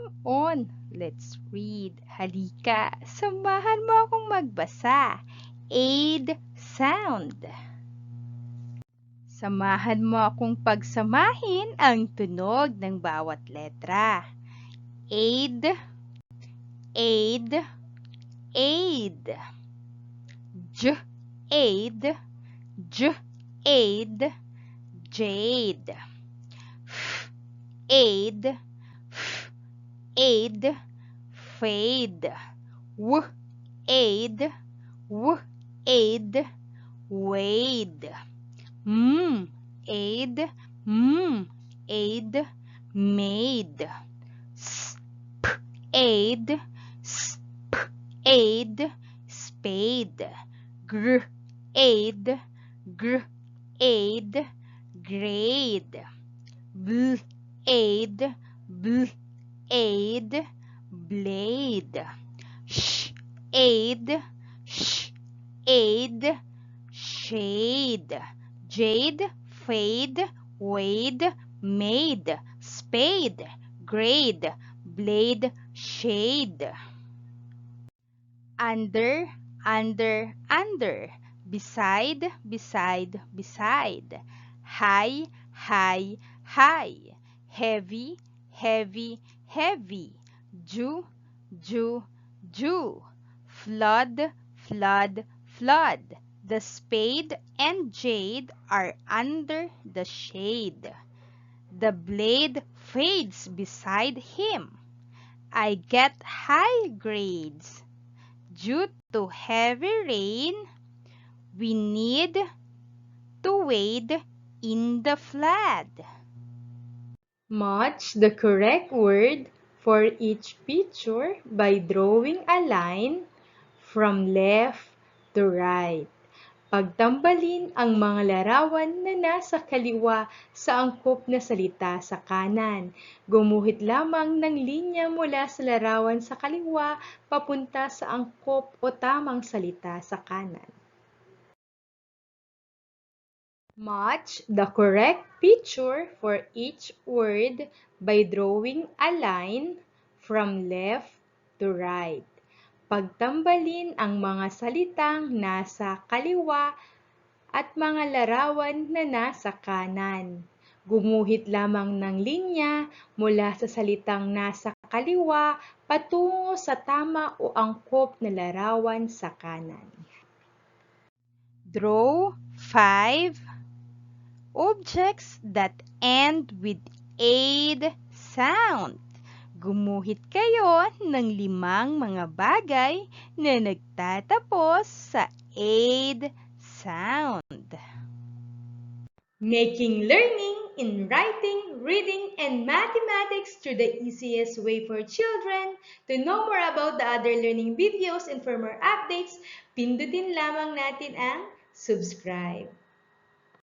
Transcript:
Come on, let's read. Halika, samahan mo akong magbasa. Aid sound. Samahan mo akong pagsamahin ang tunog ng bawat letra. Aid, aid, aid. J, aid, j, aid, jade. F, aid, f, aid, fade. W, aid, w, aid, wade. Aid, aid, made. Sp, aid, sp, aid, spade. Gr, aid, gr, aid, grade. Bl, aid, bl, aid, blade. Sh, aid, shade. Jade, fade, wade, made, spade, grade, blade, shade. Under, under. Beside, beside. High, high. Heavy, heavy. Dew, dew. Flood, flood. The spade and jade are under the shade. The blade fades beside him. I get high grades. Due to heavy rain, we need to wade in the flood. Match the correct word for each picture by drawing a line from left to right. Pagtambalin ang mga larawan na nasa kaliwa sa angkop na salita sa kanan. Gumuhit lamang ng linya mula sa larawan sa kaliwa papunta sa angkop o tamang salita sa kanan. Match the correct picture for each word by drawing a line from left to right. Pagtambalin ang mga salitang nasa kaliwa at mga larawan na nasa kanan. Gumuhit lamang ng linya mula sa salitang nasa kaliwa patungo sa tama o angkop na larawan sa kanan. Draw 5 objects that end with aid sound. Gumuhit kayo ng 5 mga bagay na nagtatapos sa aid sound. Making learning in writing, reading, and mathematics through the easiest way for children. To know more about the other learning videos and for more updates, pindutin lamang natin ang subscribe.